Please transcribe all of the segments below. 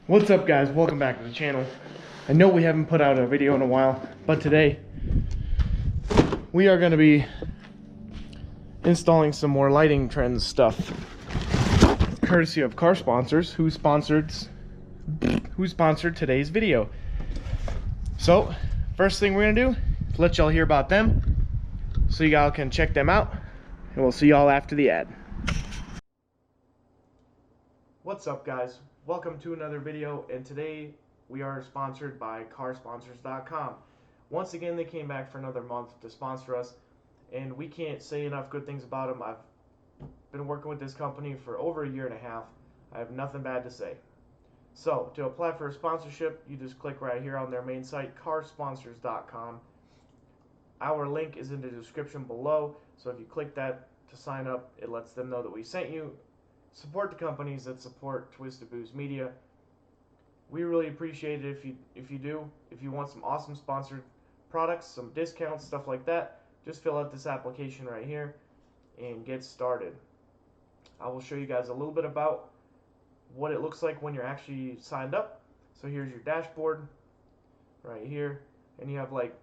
What's up, guys? Welcome back to the channel. I know we haven't put out a video in a while, but today we are going to be installing some more lighting Trendz stuff, courtesy of car sponsors who sponsored today's video. So first thing we're going to do is let y'all hear about them so y'all can check them out, and we'll see y'all after the ad. What's up, guys? Welcome to another video, and today we are sponsored by carsponsors.com. Once again, they came back for another month to sponsor us, and we can't say enough good things about them. I've been working with this company for over a year and a half. I have nothing bad to say. So to apply for a sponsorship, you just click right here on their main site, carsponsors.com. Our link is in the description below, so if you click that to sign up, it lets them know that we sent you. Support the companies that support Twisted Booze Media. We really appreciate it if you do. If you want some awesome sponsored products, some discounts, stuff like that, just fill out this application right here and get started. I will show you guys a little bit about what it looks like when you're actually signed up. So here's your dashboard right here, and you have like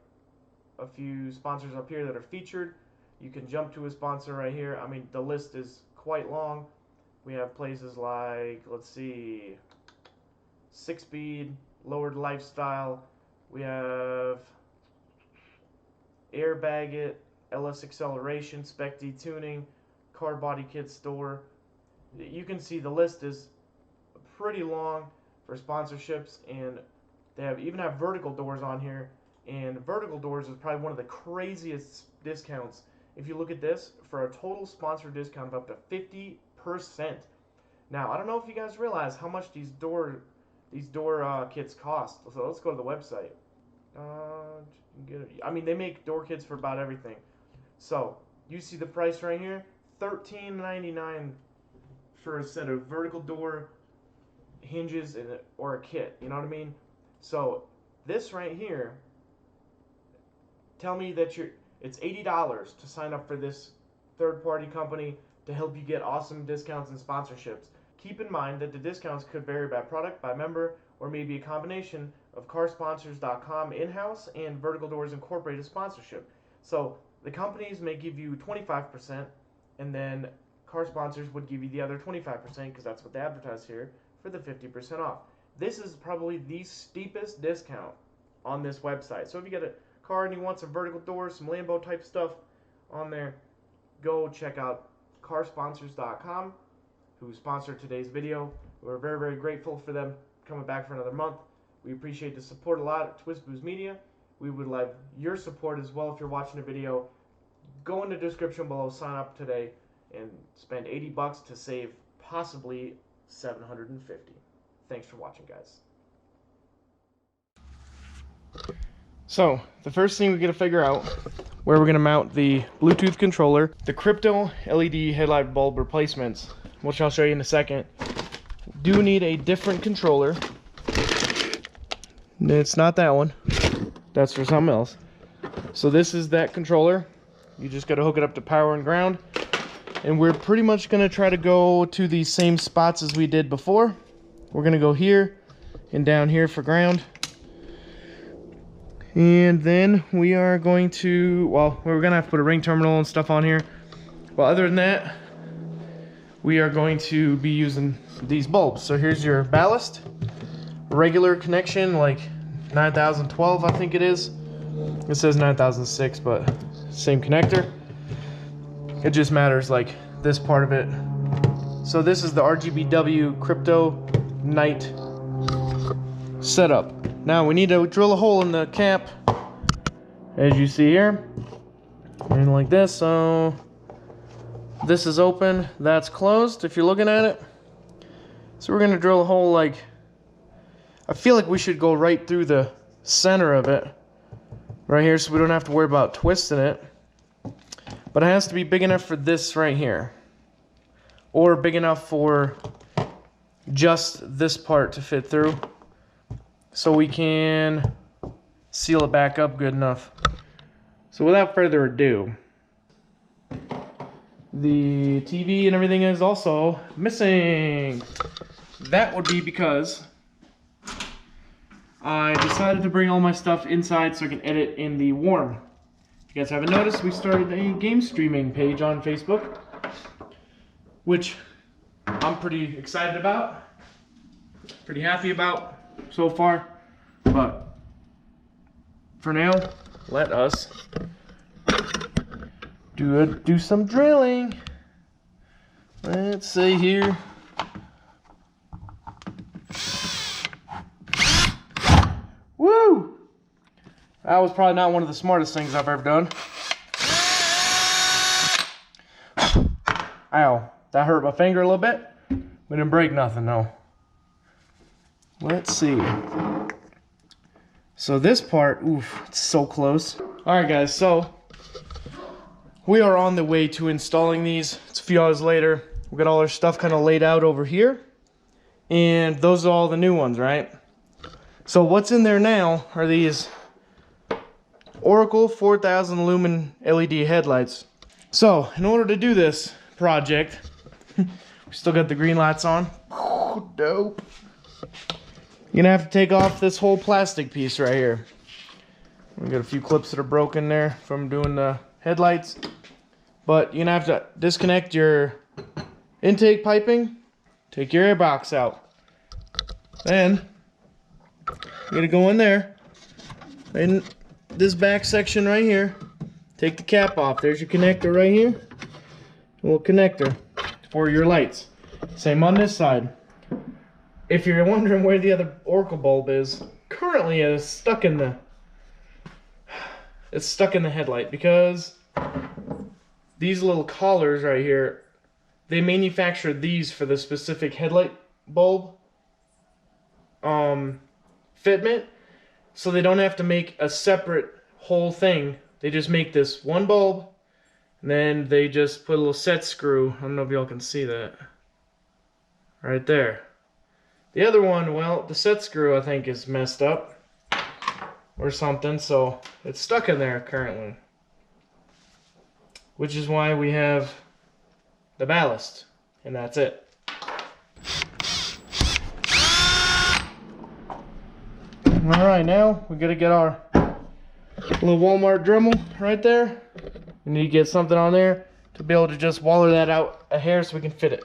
a few sponsors up here that are featured. You can jump to a sponsor right here. I mean, the list is quite long. We have places like, let's see, 6-Speed, Lowered Lifestyle. We have Airbag It, LS Acceleration, Spec D Tuning, Car Body Kit Store. You can see the list is pretty long for sponsorships, and they even have vertical doors on here. And vertical doors is probably one of the craziest discounts. If you look at this, for a total sponsor discount of up to 50%. Now, I don't know if you guys realize how much these door kits cost. So let's go to the website. I mean, they make door kits for about everything. So you see the price right here, $13.99 for a set of vertical door hinges or a kit. You know what I mean? So this right here, tell me that it's $80 to sign up for this third-party company to help you get awesome discounts and sponsorships. Keep in mind that the discounts could vary by product, by member, or maybe a combination of carsponsors.com in-house and Vertical Doors Incorporated sponsorship. So the companies may give you 25%, and then car sponsors would give you the other 25% because that's what they advertise here for the 50% off. This is probably the steepest discount on this website. So if you get a car and you want some vertical doors, some Lambo type stuff on there, go check out carsponsors.com, who sponsored today's video. We're very, very grateful for them coming back for another month. We appreciate the support a lot at Twisted Booze Media. We would love your support as well. If you're watching the video, go in the description below, sign up today, and spend $80 to save possibly $750. Thanks for watching, guys. So the first thing we got to figure out where we're going to mount the Bluetooth controller, the Krypto LED headlight bulb replacements, which I'll show you in a second. Do need a different controller. It's not that one. That's for something else. So this is that controller. You just got to hook it up to power and ground. And we're pretty much going to try to go to the same spots as we did before. We're going to go here and down here for ground. And then we are going to, well, we're going to have to put a ring terminal and stuff on here. But other than that, we are going to be using these bulbs. So here's your ballast. Regular connection, like 9012, I think it is. It says 9006, but same connector. It just matters, like, this part of it. So this is the RGBW Krypto night setup. Now we need to drill a hole in the cap, as you see here, and like this. So this is open, that's closed if you're looking at it. So we're gonna drill a hole, like, I feel like we should go right through the center of it right here, so we don't have to worry about twisting it. But it has to be big enough for this right here, or big enough for just this part to fit through, so we can seal it back up good enough. So without further ado, the TV and everything is also missing. That would be because I decided to bring all my stuff inside so I can edit in the warm. If you guys haven't noticed, we started a game streaming page on Facebook, which I'm pretty excited about, pretty happy about so far. But for now, let us do some drilling. Let's see here. Woo! That was probably not one of the smartest things I've ever done. Ow, that hurt my finger a little bit. We didn't break nothing though. Let's see. So this part, oof, it's so close. Alright guys, so we are on the way to installing these. It's a few hours later. We got all our stuff kind of laid out over here. And those are all the new ones, right? So what's in there now are these Oracle 4000 lumen LED headlights. So in order to do this project, we still got the green lights on. Oh, dope. You're gonna have to take off this whole plastic piece right here. We got a few clips that are broken there from doing the headlights. But you're gonna have to disconnect your intake piping, take your air box out. Then you're gonna go in there, in this back section right here, take the cap off. There's your connector right here. A little connector for your lights. Same on this side. If you're wondering where the other Oracle bulb is, currently it's stuck in the headlight because these little collars right here, they manufacture these for the specific headlight bulb fitment, so they don't have to make a separate whole thing. They just make this one bulb, and then they just put a little set screw. I don't know if y'all can see that right there. The other one, well, the set screw I think is messed up or something, so it's stuck in there currently, which is why we have the ballast, and that's it. Alright, now we gotta get our little Walmart Dremel right there. We need to get something on there to be able to just waller that out a hair so we can fit it.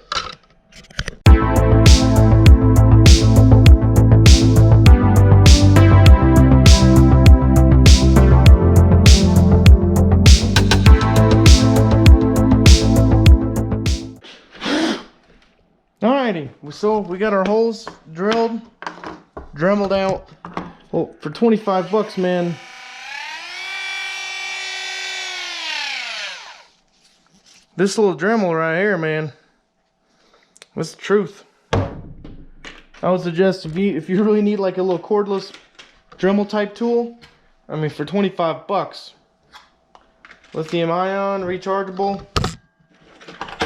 Alrighty, so we got our holes drilled, dremeled out. Well, for 25 bucks, man. This little Dremel right here, man. That's the truth. I would suggest if you really need like a little cordless Dremel type tool, I mean for 25 bucks. Lithium ion, rechargeable.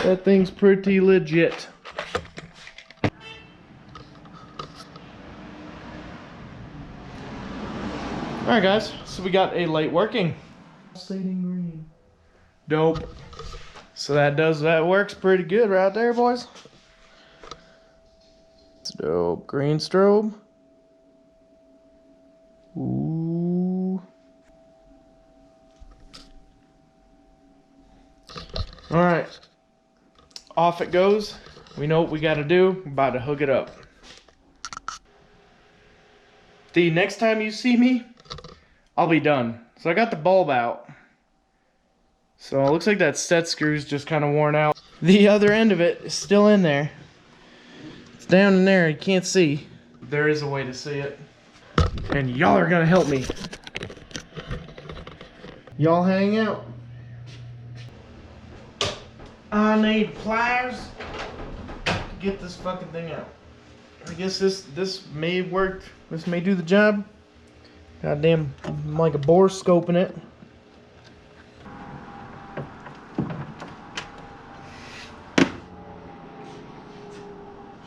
That thing's pretty legit. Alright guys, so we got a light working. Pulsating green. Dope. So that works pretty good right there, boys. Dope. Green strobe. Ooh. Alright. Off it goes. We know what we gotta do. We're about to hook it up. The next time you see me, I'll be done. So I got the bulb out. So it looks like that set screw's just kind of worn out. The other end of it is still in there. It's down in there, you can't see. There is a way to see it. And y'all are gonna help me. Y'all hang out. I need pliers to get this fucking thing out. I guess this may work. This may do the job. Goddamn, I'm like a bore scoping it.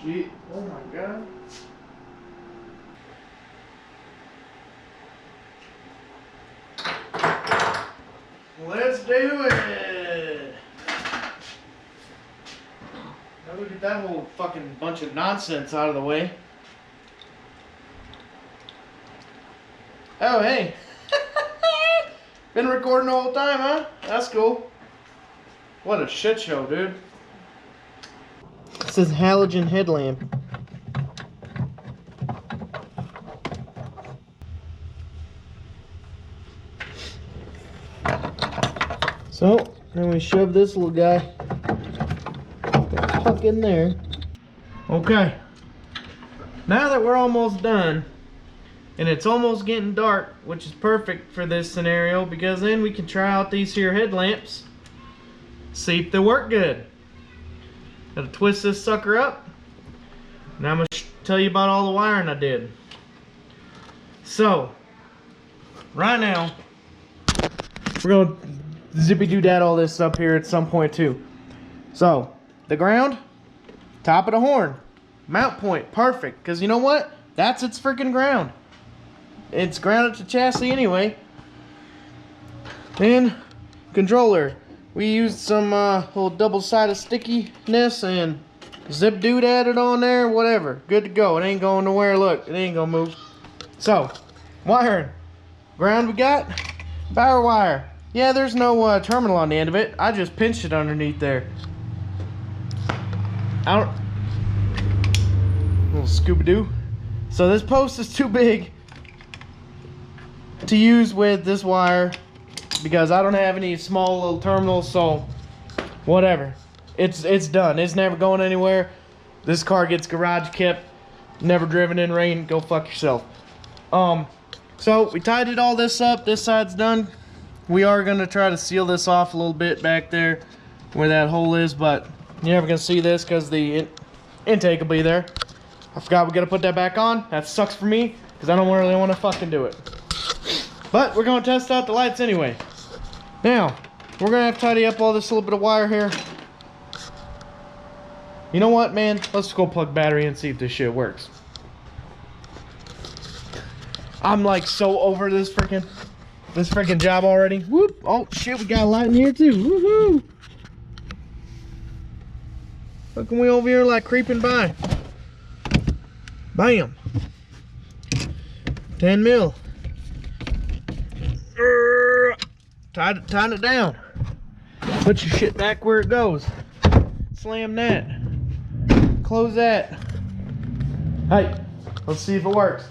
Gee, oh my god. Let's do it. Now we get that whole fucking bunch of nonsense out of the way. Oh, hey. Been recording the whole time, huh? That's cool. What a shit show, dude. This is halogen headlamp. So, then we shove this little guy tuck in there. Okay. Now that we're almost done, and it's almost getting dark, which is perfect for this scenario because then we can try out these here headlamps, see if they work good. Gotta twist this sucker up, and I'm gonna tell you about all the wiring I did. So, right now, we're gonna zippy-doo-dah all this up here at some point too. So, the ground, top of the horn, mount point, perfect, because you know what? That's its freaking ground. It's grounded to chassis anyway. Then, controller. We used some little double-sided stickiness and zip-doo-dah it on there, whatever. Good to go. It ain't going nowhere. Look, it ain't gonna move. So, wiring. Ground we got, power wire. Yeah, there's no terminal on the end of it. I just pinched it underneath there. Little Scooby-Doo. So this post is too big to use with this wire because I don't have any small little terminals, so whatever. It's done. It's never going anywhere. This car gets garage kept, never driven in rain. Go fuck yourself. So we tidied all this up. This side's done. We are going to try to seal this off a little bit back there where that hole is, but you're never going to see this because the intake will be there. I forgot we got to put that back on. That sucks for me because I don't really want to fucking do it. But we're going to test out the lights anyway. Now, we're going to have to tidy up all this little bit of wire here. You know what, man? Let's go plug battery in and see if this shit works. I'm like so over this freaking job already. Whoop! Oh shit, we got a light in here too. Woohoo! Looking we over here like creeping by. Bam! 10 mil. Tighten it down. Put your shit back where it goes. Slam that. Close that. Hey, let's see if it works.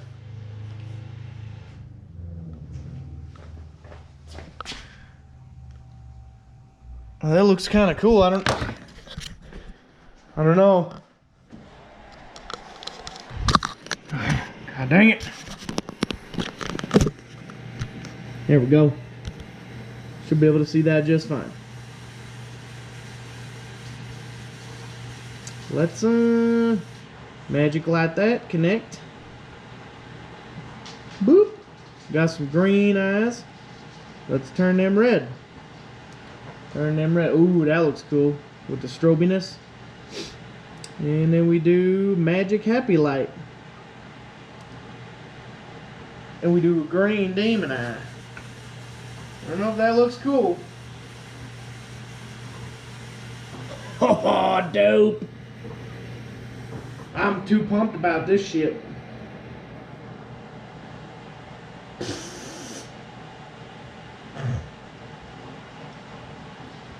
Well, that looks kind of cool. I don't know. God dang it. There we go. Should be able to see that just fine. Let's magic light that, connect. Boop. Got some green eyes. Let's turn them red. Turn them red. Ooh, that looks cool with the strobiness. And then we do magic happy light. And we do green demon eye. I don't know if that looks cool. Oh, dope. I'm too pumped about this shit.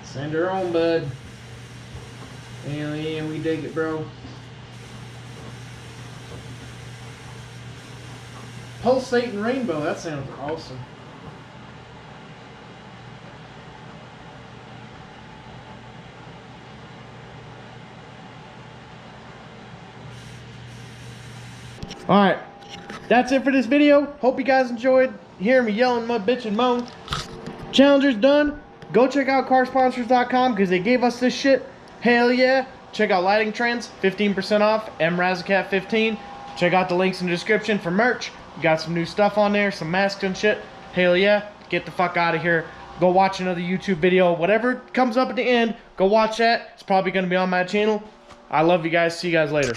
Send her on, bud. Hell yeah, we dig it, bro. Pulsating rainbow, that sounds awesome. Alright, that's it for this video. Hope you guys enjoyed hearing me yelling, mud, bitch, and moan. Challenger's done. Go check out carsponsors.com because they gave us this shit. Hell yeah. Check out Lighting Trends, 15% off, mrazacat15. Check out the links in the description for merch. We got some new stuff on there, some masks and shit. Hell yeah. Get the fuck out of here. Go watch another YouTube video. Whatever comes up at the end, go watch that. It's probably going to be on my channel. I love you guys. See you guys later.